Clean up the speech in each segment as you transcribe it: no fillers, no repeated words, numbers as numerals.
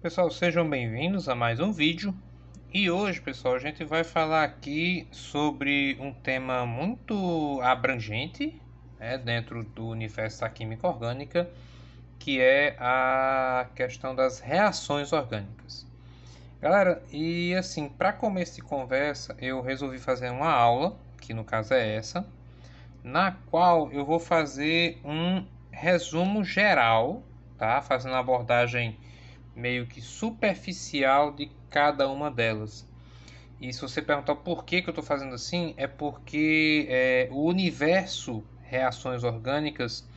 Pessoal, sejam bem-vindos a mais um vídeo. E hoje, pessoal, a gente vai falar aqui sobre um tema muito abrangente, dentro do universo da química orgânica, que é a questão das reações orgânicas. Galera, e assim, para começo de conversa, eu resolvi fazer uma aula, que no caso é essa, na qual eu vou fazer um resumo geral, tá? Fazendo uma abordagem meio que superficial de cada uma delas. E se você perguntar por que eu estou fazendo assim, é porque o universo reações orgânicas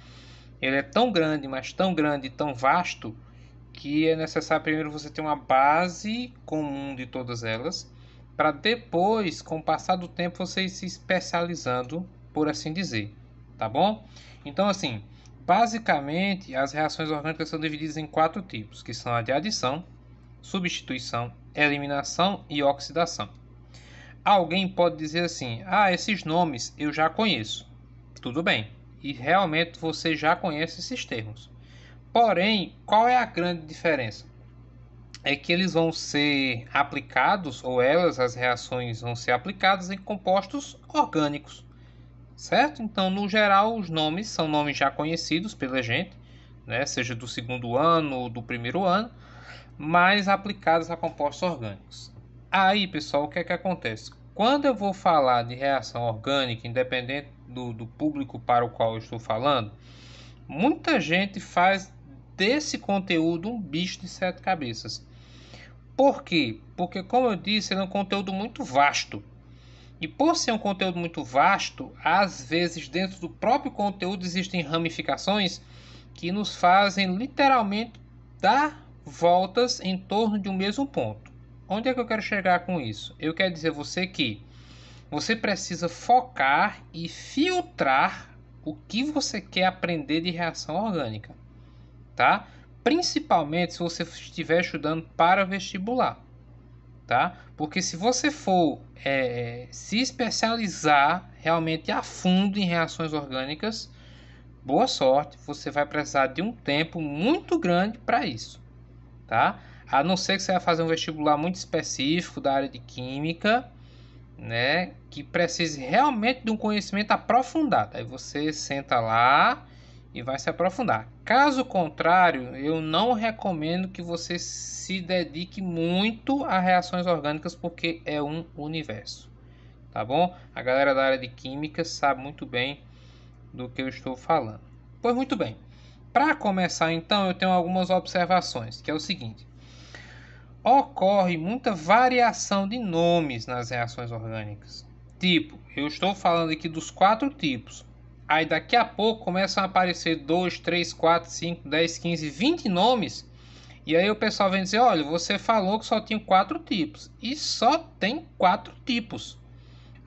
ele é tão grande, mas tão grande e tão vasto, que é necessário primeiro você ter uma base comum de todas elas, para depois, com o passar do tempo, você ir se especializando, por assim dizer, tá bom? Então, assim, basicamente, as reações orgânicas são divididas em 4 tipos, que são a de adição, substituição, eliminação e oxidação. Alguém pode dizer assim: ah, esses nomes eu já conheço. Tudo bem, e realmente você já conhece esses termos. Porém, qual é a grande diferença? É que eles vão ser aplicados, ou elas, as reações, vão ser aplicadas em compostos orgânicos, certo? Então, no geral, os nomes são nomes já conhecidos pela gente, né? Seja do segundo ano ou do primeiro ano, mas aplicados a compostos orgânicos. Aí, pessoal, o que é que acontece? Quando eu vou falar de reação orgânica, independente do público para o qual eu estou falando, muita gente faz desse conteúdo um bicho de sete cabeças. Por quê? Porque, como eu disse, ele é um conteúdo muito vasto. E por ser um conteúdo muito vasto, às vezes dentro do próprio conteúdo existem ramificações que nos fazem literalmente dar voltas em torno de um mesmo ponto. Onde é que eu quero chegar com isso? Eu quero dizer a você que você precisa focar e filtrar o que você quer aprender de reação orgânica, tá? Principalmente se você estiver estudando para vestibular, tá? Porque se você for se especializar realmente a fundo em reações orgânicas, boa sorte, você vai precisar de um tempo muito grande para isso, tá? A não ser que você vai fazer um vestibular muito específico da área de química, né, que precise realmente de um conhecimento aprofundado. Aí você senta lá e vai se aprofundar. Caso contrário, eu não recomendo que você se dedique muito a reações orgânicas, porque é um universo, tá bom? A galera da área de química sabe muito bem do que eu estou falando. Pois muito bem. Para começar então, eu tenho algumas observações, que é o seguinte: ocorre muita variação de nomes nas reações orgânicas. Tipo, eu estou falando aqui dos 4 tipos. Aí daqui a pouco começam a aparecer 2, 3, 4, 5, 10, 15, 20 nomes. E aí o pessoal vem dizer: olha, você falou que só tinha 4 tipos. E só tem 4 tipos.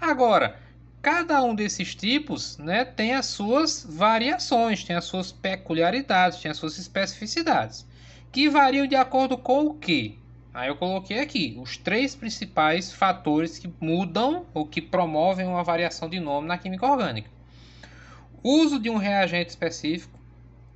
Agora, cada um desses tipos, né, tem as suas variações, tem as suas peculiaridades, tem as suas especificidades, que variam de acordo com o quê? Aí eu coloquei aqui os 3 principais fatores que mudam ou que promovem uma variação de nome na química orgânica. Uso de um reagente específico.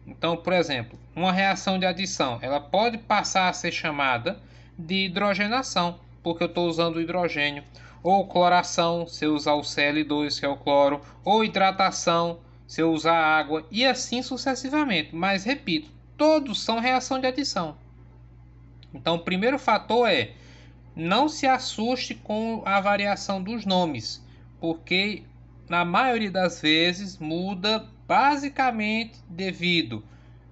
Então, por exemplo, uma reação de adição, ela pode passar a ser chamada de hidrogenação, porque eu estou usando o hidrogênio. Ou cloração, se eu usar o Cl2, que é o cloro. Ou hidratação, se eu usar água. E assim sucessivamente. Mas, repito, todos são reação de adição. Então, o primeiro fator é: não se assuste com a variação dos nomes, porque na maioria das vezes muda basicamente devido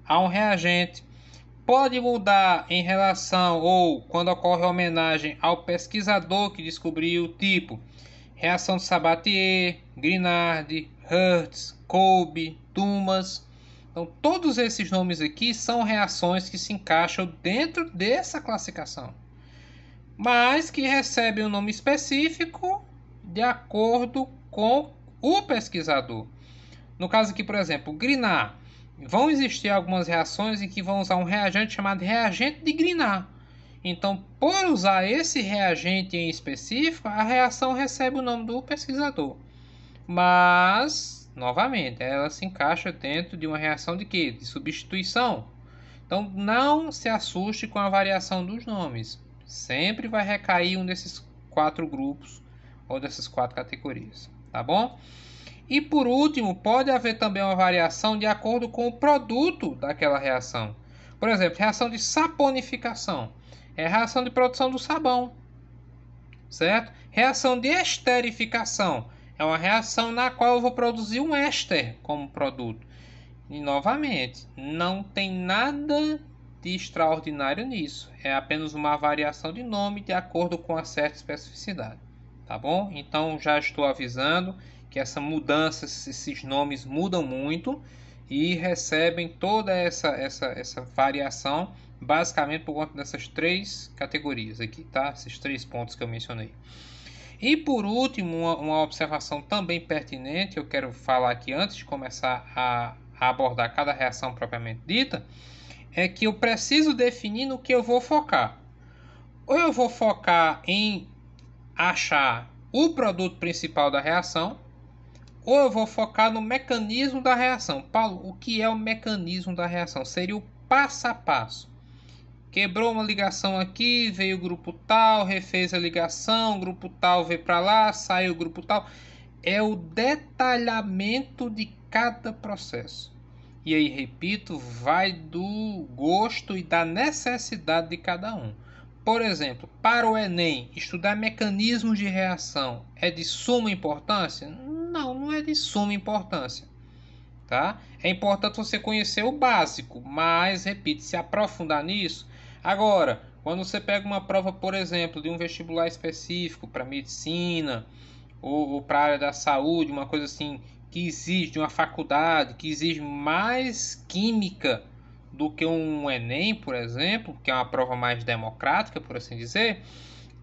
a um reagente. Pode mudar em relação ou quando ocorre homenagem ao pesquisador que descobriu, tipo reação de Sabatier, Grignard, Hertz, Kolbe, Dumas. Então, todos esses nomes aqui são reações que se encaixam dentro dessa classificação, mas que recebem um nome específico de acordo com o pesquisador. No caso aqui, por exemplo, Grignard, vão existir algumas reações em que vão usar um reagente chamado reagente de Grignard. Então, por usar esse reagente em específico, a reação recebe o nome do pesquisador. Mas, novamente, ela se encaixa dentro de uma reação de quê? De substituição. Então não se assuste com a variação dos nomes. Sempre vai recair um desses 4 grupos ou dessas 4 categorias, tá bom? E por último, pode haver também uma variação de acordo com o produto daquela reação. Por exemplo, reação de saponificação é a reação de produção do sabão, certo? Reação de esterificação é uma reação na qual eu vou produzir um éster como produto. E novamente, não tem nada de extraordinário nisso. É apenas uma variação de nome de acordo com uma certa especificidade. Tá bom? Então já estou avisando que essa mudança, esses nomes mudam muito e recebem toda essa variação basicamente por conta dessas 3 categorias aqui, tá? Esses 3 pontos que eu mencionei. E por último, uma observação também pertinente, eu quero falar aqui antes de começar a abordar cada reação propriamente dita, é que eu preciso definir no que eu vou focar. Ou eu vou focar em achar o produto principal da reação, ou eu vou focar no mecanismo da reação. Paulo, o que é o mecanismo da reação? Seria o passo a passo. Quebrou uma ligação aqui, veio o grupo tal, refez a ligação, o grupo tal veio para lá, saiu o grupo tal. É o detalhamento de cada processo. E aí, repito, vai do gosto e da necessidade de cada um. Por exemplo, para o Enem, estudar mecanismos de reação é de suma importância? Não, não é de suma importância. Tá? É importante você conhecer o básico, mas, repito, se aprofundar nisso. Agora, quando você pega uma prova, por exemplo, de um vestibular específico para medicina ou para a área da saúde, uma coisa assim que exige de uma faculdade, que exige mais química do que um Enem, por exemplo, que é uma prova mais democrática, por assim dizer,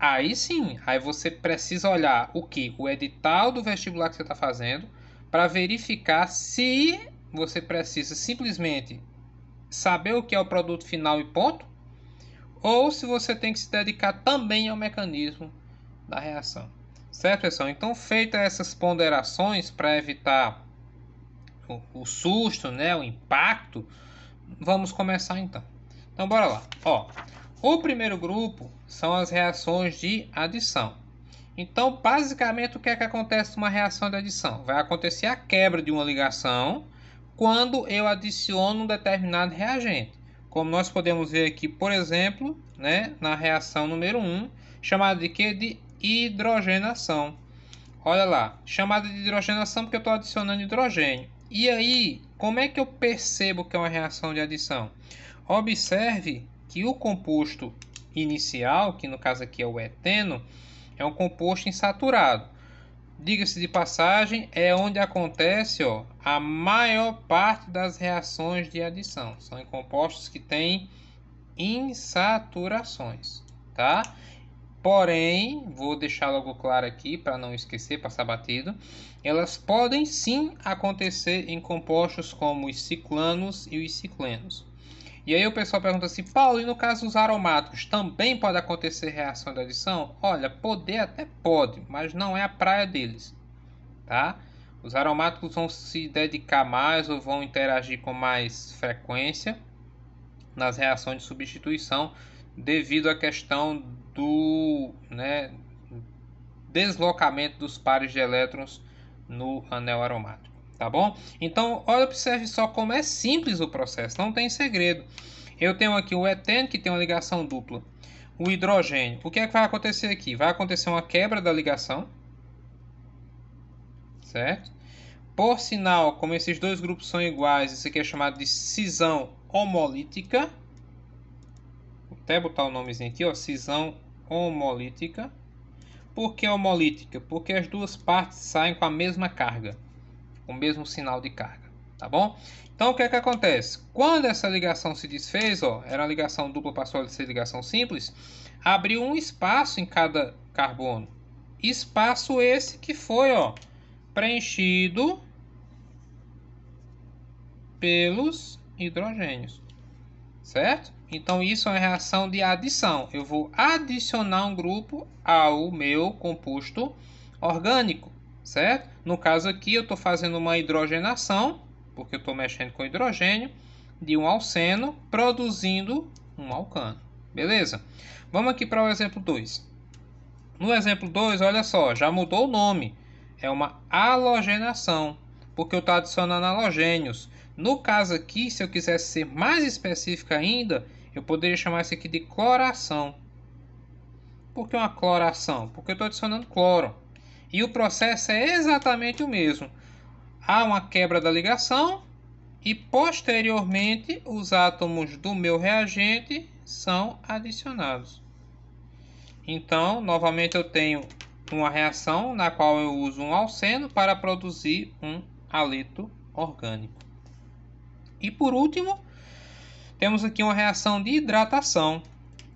aí sim, aí você precisa olhar o que? O edital do vestibular que você está fazendo para verificar se você precisa simplesmente saber o que é o produto final e ponto, ou se você tem que se dedicar também ao mecanismo da reação. Certo, pessoal? Então, feitas essas ponderações para evitar o susto, né, o impacto, vamos começar então. Então, bora lá. Ó, o primeiro grupo são as reações de adição. Então, basicamente, o que é que acontece numa reação de adição? Vai acontecer a quebra de uma ligação quando eu adiciono um determinado reagente. Como nós podemos ver aqui, por exemplo, né, na reação número 1, chamada de quê? De hidrogenação. Olha lá, chamada de hidrogenação porque eu estou adicionando hidrogênio. E aí, como é que eu percebo que é uma reação de adição? Observe que o composto inicial, que no caso aqui é o eteno, é um composto insaturado. Diga-se de passagem, é onde acontece a maior parte das reações de adição. São em compostos que têm insaturações, tá? Porém, vou deixar logo claro aqui para não esquecer, passar batido, elas podem sim acontecer em compostos como os ciclanos e os ciclenos. E aí o pessoal pergunta assim, Paulo, e no caso dos aromáticos, também pode acontecer reação de adição? Olha, poder até pode, mas não é a praia deles, tá? Os aromáticos vão se dedicar mais ou vão interagir com mais frequência nas reações de substituição devido à questão do deslocamento dos pares de elétrons no anel aromático. Tá bom? Então, olha, observe só como é simples o processo, não tem segredo. Eu tenho aqui o eteno, que tem uma ligação dupla. O hidrogênio. O que é que vai acontecer aqui? Vai acontecer uma quebra da ligação. Certo? Por sinal, como esses dois grupos são iguais, isso aqui é chamado de cisão homolítica. Vou até botar o nomezinho aqui, cisão homolítica. Por que homolítica? Porque as duas partes saem com a mesma carga, o mesmo sinal de carga, tá bom? Então o que é que acontece? Quando essa ligação se desfez, era uma ligação dupla, passou a ser ligação simples, abriu um espaço em cada carbono. Espaço esse que foi, preenchido pelos hidrogênios, certo? Então isso é uma reação de adição. Eu vou adicionar um grupo ao meu composto orgânico, certo? No caso aqui eu estou fazendo uma hidrogenação, porque eu estou mexendo com hidrogênio, de um alceno, produzindo um alcano. Beleza? Vamos aqui para o exemplo 2. No exemplo 2, olha só, já mudou o nome. É uma halogenação, porque eu estou adicionando halogênios. No caso aqui, se eu quisesse ser mais específico ainda, eu poderia chamar isso aqui de cloração. Por que uma cloração? Porque eu estou adicionando cloro. E o processo é exatamente o mesmo. Há uma quebra da ligação e posteriormente os átomos do meu reagente são adicionados. Então, novamente eu tenho uma reação na qual eu uso um alceno para produzir um haleto orgânico. E por último, temos aqui uma reação de hidratação.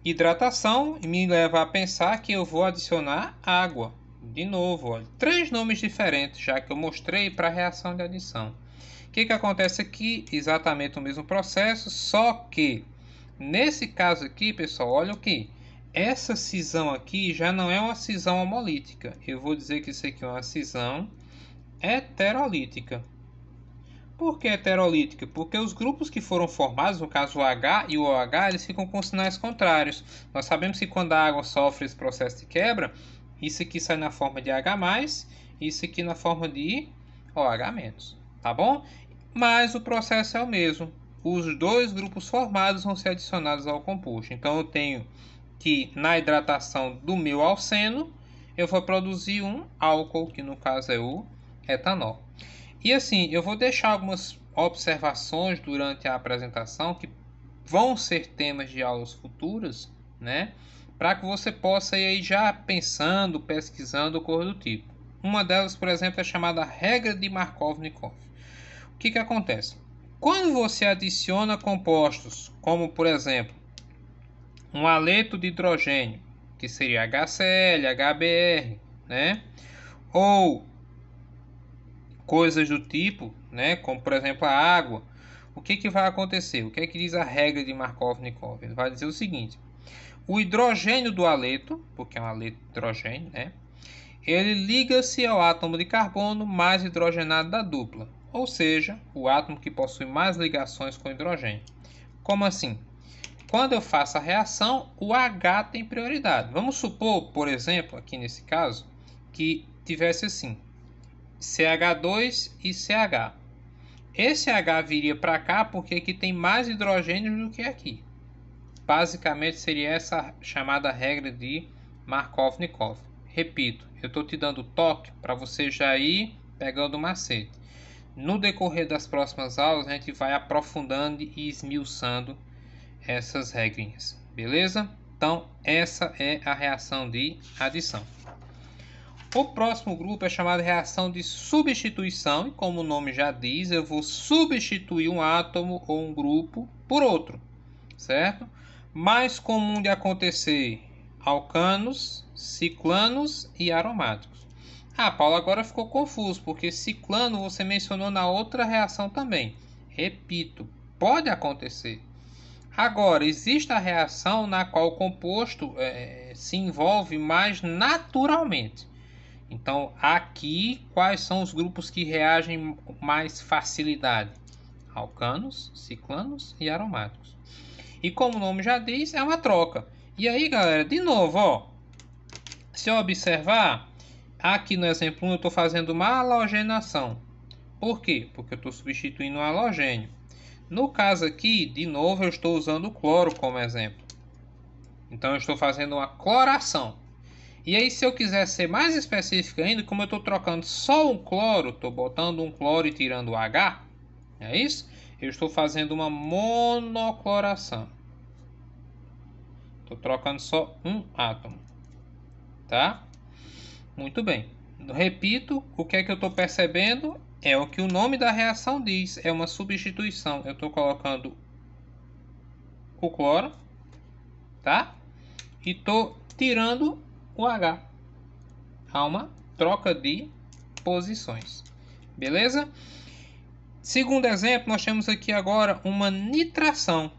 Hidratação me leva a pensar que eu vou adicionar água. De novo, olha, 3 nomes diferentes, já que eu mostrei para a reação de adição. O que acontece aqui? Exatamente o mesmo processo, só que nesse caso aqui, pessoal, olha o que essa cisão aqui já não é uma cisão homolítica. Eu vou dizer que isso aqui é uma cisão heterolítica. Por que heterolítica? Porque os grupos que foram formados, no caso o H e o OH, eles ficam com sinais contrários. Nós sabemos que quando a água sofre esse processo de quebra, isso aqui sai na forma de H+, isso aqui na forma de OH-, tá bom? Mas o processo é o mesmo. Os dois grupos formados vão ser adicionados ao composto. Então eu tenho que na hidratação do meu alceno, eu vou produzir um álcool, que no caso é o etanol. E assim, eu vou deixar algumas observações durante a apresentação, que vão ser temas de aulas futuras, né? Para que você possa ir aí já pensando, pesquisando, coisa do tipo. Uma delas, por exemplo, é chamada regra de Markovnikov. O que acontece? Quando você adiciona compostos, como por exemplo, um haleto de hidrogênio, que seria HCl, HBr, né? Ou coisas do tipo, né? Como por exemplo a água. O que vai acontecer? O que diz a regra de Markovnikov? Ele vai dizer o seguinte: o hidrogênio do haleto, porque é um haleto de hidrogênio, né? Ele liga-se ao átomo de carbono mais hidrogenado da dupla, ou seja, o átomo que possui mais ligações com hidrogênio. Como assim? Quando eu faço a reação, o H tem prioridade. Vamos supor, por exemplo, aqui nesse caso, que tivesse assim, CH2 e CH. Esse H viria para cá porque aqui tem mais hidrogênios do que aqui. Basicamente seria essa chamada regra de Markovnikov. Repito, eu estou te dando toque para você já ir pegando o macete. No decorrer das próximas aulas, a gente vai aprofundando e esmiuçando essas regrinhas, beleza? Então, essa é a reação de adição. O próximo grupo é chamado de reação de substituição, e como o nome já diz, eu vou substituir um átomo ou um grupo por outro, certo? Mais comum de acontecer: alcanos, ciclanos e aromáticos. Ah, Paulo, agora ficou confuso, porque ciclano você mencionou na outra reação também. Repito, pode acontecer. Agora, existe a reação na qual o composto se envolve mais naturalmente. Então, aqui, quais são os grupos que reagem com mais facilidade? Alcanos, ciclanos e aromáticos. E como o nome já diz, é uma troca. E aí, galera, de novo, ó, se eu observar, aqui no exemplo 1 eu estou fazendo uma halogenação. Por quê? Porque eu estou substituindo um halogênio. No caso aqui, de novo, eu estou usando o cloro como exemplo. Então, eu estou fazendo uma cloração. E aí, se eu quiser ser mais específico ainda, como eu estou trocando só um cloro, estou botando um cloro e tirando o H, é isso? Eu estou fazendo uma monocloração. Estou trocando só um átomo. Tá? Muito bem. Repito, o que é que eu estou percebendo? É o que o nome da reação diz, é uma substituição. Eu estou colocando o cloro, tá? E estou tirando o H. Há uma troca de posições. Beleza? Segundo exemplo, nós temos aqui agora uma nitração.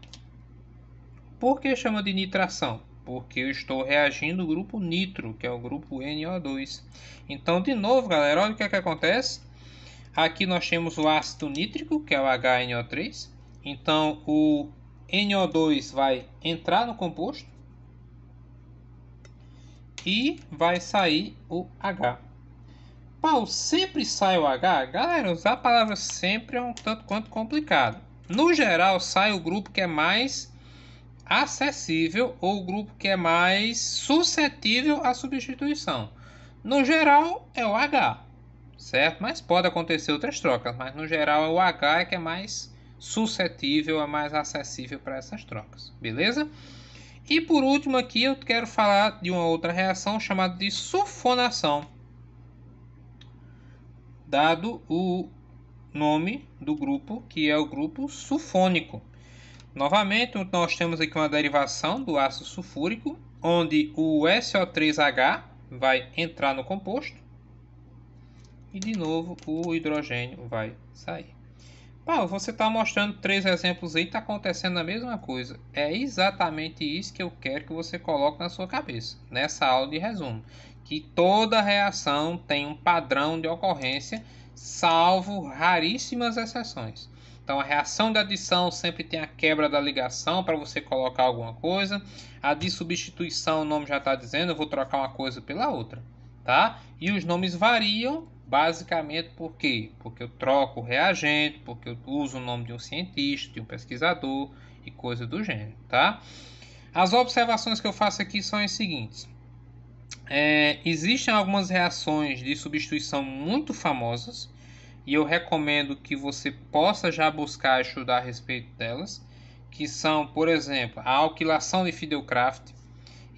Por que chama de nitração? Porque eu estou reagindo o grupo nitro, que é o grupo NO2. Então, de novo, galera, olha o que acontece. Aqui nós temos o ácido nítrico, que é o HNO3. Então o NO2 vai entrar no composto e vai sair o H. Paulo, sempre sai o H? Galera, usar a palavra sempre é um tanto quanto complicado. No geral, sai o grupo que é mais acessível ou o grupo que é mais suscetível à substituição. No geral, é o H, certo? Mas pode acontecer outras trocas, mas no geral é o H que é mais suscetível, é mais acessível para essas trocas, beleza? E por último aqui eu quero falar de uma outra reação chamada de sulfonação, dado o nome do grupo, que é o grupo sulfônico. Novamente, nós temos aqui uma derivação do ácido sulfúrico, onde o SO3H vai entrar no composto e de novo o hidrogênio vai sair. Paulo, você está mostrando 3 exemplos aí, está acontecendo a mesma coisa. É exatamente isso que eu quero que você coloque na sua cabeça, nessa aula de resumo. Que toda reação tem um padrão de ocorrência, salvo raríssimas exceções. Então, a reação de adição sempre tem a quebra da ligação para você colocar alguma coisa. A de substituição, o nome já está dizendo, eu vou trocar uma coisa pela outra, tá? E os nomes variam basicamente por quê? Porque eu troco o reagente, porque eu uso o nome de um cientista, de um pesquisador e coisa do gênero, tá? As observações que eu faço aqui são as seguintes. Existem algumas reações de substituição muito famosas e eu recomendo que você possa já buscar estudar a respeito delas, que são, por exemplo, a alquilação de Fidelkraft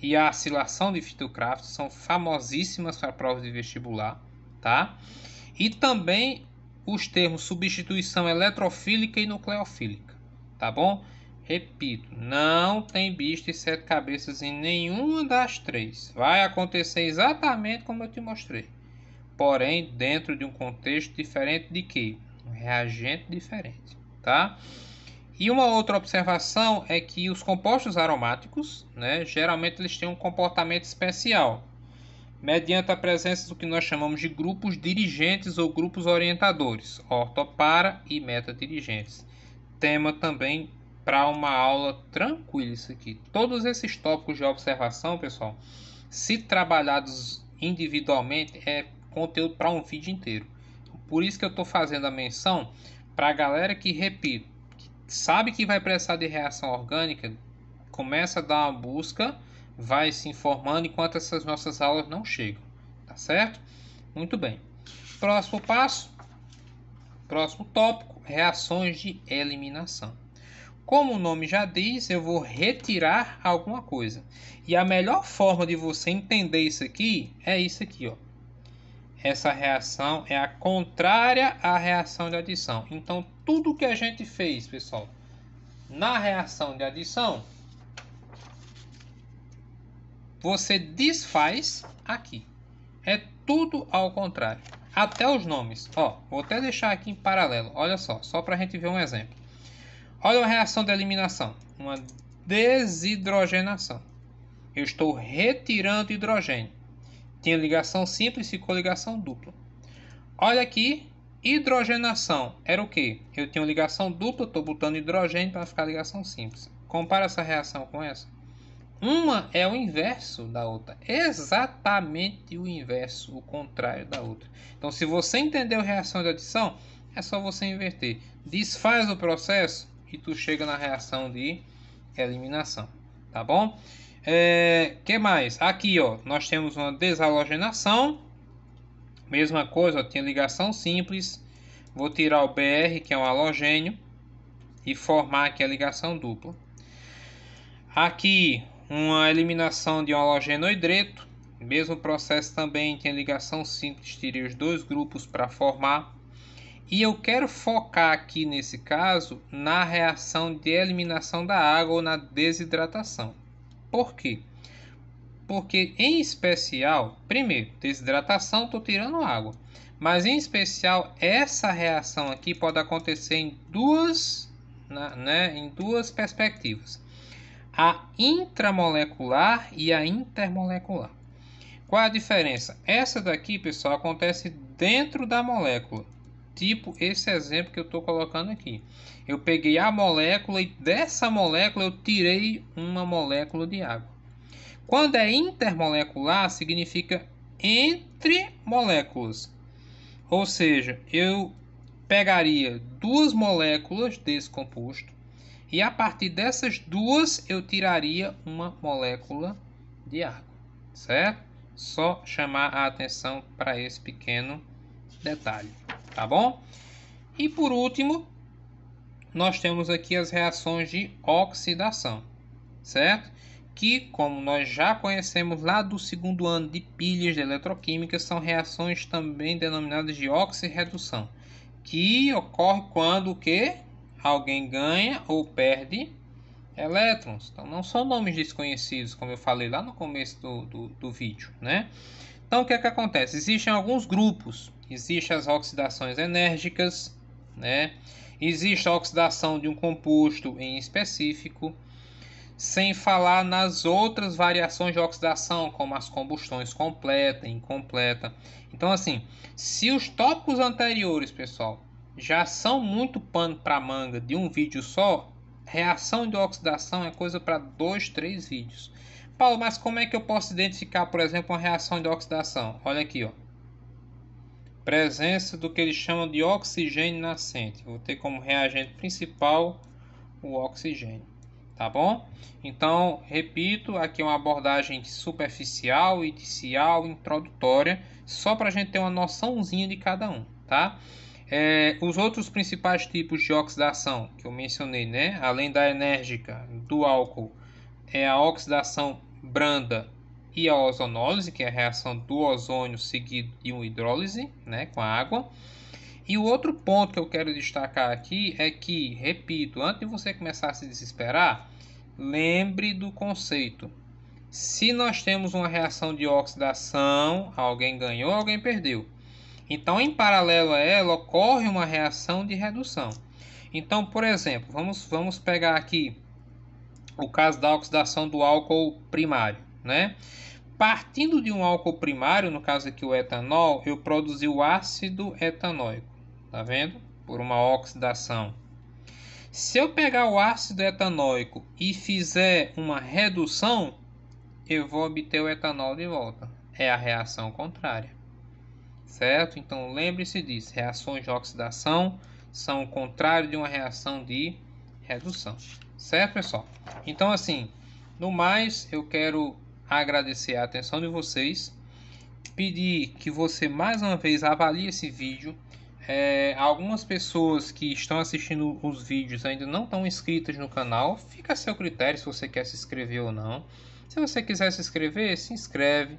e a acilação de Fidelkraft, são famosíssimas para provas de vestibular, tá? E também os termos substituição eletrofílica e nucleofílica, tá bom? Repito, não tem bicho de 7 cabeças em nenhuma das três. Vai acontecer exatamente como eu te mostrei. Porém, dentro de um contexto diferente de quê? Um reagente diferente, tá? E uma outra observação é que os compostos aromáticos, né, geralmente eles têm um comportamento especial, mediante a presença do que nós chamamos de grupos dirigentes ou grupos orientadores, ortopara e metadirigentes. Tema também para uma aula tranquila isso aqui. Todos esses tópicos de observação, pessoal, se trabalhados individualmente, é conteúdo para um vídeo inteiro. Por isso que eu estou fazendo a menção para a galera que, repito, sabe que vai precisar de reação orgânica, começa a dar uma busca, vai se informando enquanto essas nossas aulas não chegam, tá certo? Muito bem. Próximo passo, próximo tópico, reações de eliminação. Como o nome já diz, eu vou retirar alguma coisa. E a melhor forma de você entender isso aqui é isso aqui, ó. Essa reação é a contrária à reação de adição. Então, tudo que a gente fez, pessoal, na reação de adição, você desfaz aqui. É tudo ao contrário. Até os nomes. Ó, vou até deixar aqui em paralelo. Olha só para a gente ver um exemplo. Olha a reação de eliminação. Uma desidrogenação. Eu estou retirando hidrogênio. Tinha ligação simples, ficou ligação dupla. Olha aqui, hidrogenação. Era o quê? Eu tinha ligação dupla, estou botando hidrogênio para ficar ligação simples. Compara essa reação com essa. Uma é o inverso da outra. Exatamente o inverso, o contrário da outra. Então, se você entendeu a reação de adição, é só você inverter. Desfaz o processo e tu chega na reação de eliminação. Tá bom? Que mais? Aqui, ó, nós temos uma desalogenação. Mesma coisa, ó, tinha ligação simples. Vou tirar o Br, que é um halogênio, e formar aqui a ligação dupla. Aqui, uma eliminação de um halogenohidreto. Mesmo processo também, tinha ligação simples, tirei os dois grupos para formar. E eu quero focar aqui nesse caso na reação de eliminação da água ou na desidratação. Por quê? Porque em especial, primeiro, desidratação, estou tirando água. Mas em especial, essa reação aqui pode acontecer em duas perspectivas. A intramolecular e a intermolecular. Qual a diferença? Essa daqui, pessoal, acontece dentro da molécula. tipo esse exemplo que eu estou colocando aqui. Eu peguei a molécula e dessa molécula eu tirei uma molécula de água. Quando é intermolecular, significa entre moléculas. Ou seja, eu pegaria duas moléculas desse composto e a partir dessas duas eu tiraria uma molécula de água, certo? Só chamar a atenção para esse pequeno detalhe, tá bom? E por último, nós temos aqui as reações de oxidação, certo? Que, como nós já conhecemos lá do segundo ano de pilhas de eletroquímica, são reações também denominadas de oxirredução, que ocorre quando o quê? Alguém ganha ou perde elétrons. Então não são nomes desconhecidos, como eu falei lá no começo do vídeo, né? Então o que é que acontece? Existem alguns grupos. Existem as oxidações enérgicas, né? Existe a oxidação de um composto em específico, sem falar nas outras variações de oxidação, como as combustões completa e incompleta. Então, assim, se os tópicos anteriores, pessoal, já são muito pano para manga de um vídeo só, reação de oxidação é coisa para 2, 3 vídeos. Paulo, mas como é que eu posso identificar, por exemplo, uma reação de oxidação? Olha aqui, ó. Presença do que eles chamam de oxigênio nascente. Vou ter como reagente principal o oxigênio. Tá bom? Então, repito, aqui é uma abordagem superficial, inicial, introdutória, só para a gente ter uma noçãozinha de cada um, tá? Os outros principais tipos de oxidação que eu mencionei, né? Além da enérgica, do álcool, é a oxidação branda e a ozonólise, que é a reação do ozônio seguido de uma hidrólise, né, com a água. E o outro ponto que eu quero destacar aqui é que, repito, antes de você começar a se desesperar, lembre do conceito. Se nós temos uma reação de oxidação, alguém ganhou, alguém perdeu. Então, em paralelo a ela, ocorre uma reação de redução. Então, por exemplo, vamos pegar aqui o caso da oxidação do álcool primário, né? Partindo de um álcool primário, no caso aqui o etanol, eu produzi o ácido etanóico, tá vendo? Por uma oxidação. Se eu pegar o ácido etanóico e fizer uma redução, eu vou obter o etanol de volta. É a reação contrária, certo? Então lembre-se disso, reações de oxidação são o contrário de uma reação de redução, certo, pessoal? Então, assim, no mais, eu quero agradecer a atenção de vocês, pedir que você mais uma vez avalie esse vídeo. Algumas pessoas que estão assistindo os vídeos ainda não estão inscritas no canal, fica a seu critério se você quer se inscrever ou não. Se você quiser se inscrever, se inscreve,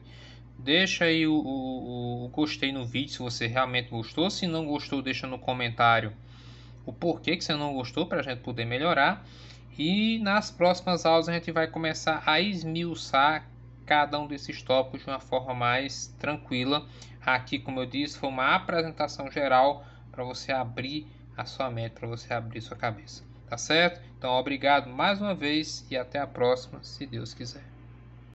deixa aí o gostei no vídeo se você realmente gostou. Se não gostou, deixa no comentário o porquê que você não gostou, para a gente poder melhorar. E nas próximas aulas a gente vai começar a esmiuçar cada um desses tópicos de uma forma mais tranquila. Aqui, como eu disse, foi uma apresentação geral para você abrir a sua mente, para você abrir sua cabeça. Tá certo? Então, obrigado mais uma vez e até a próxima, se Deus quiser.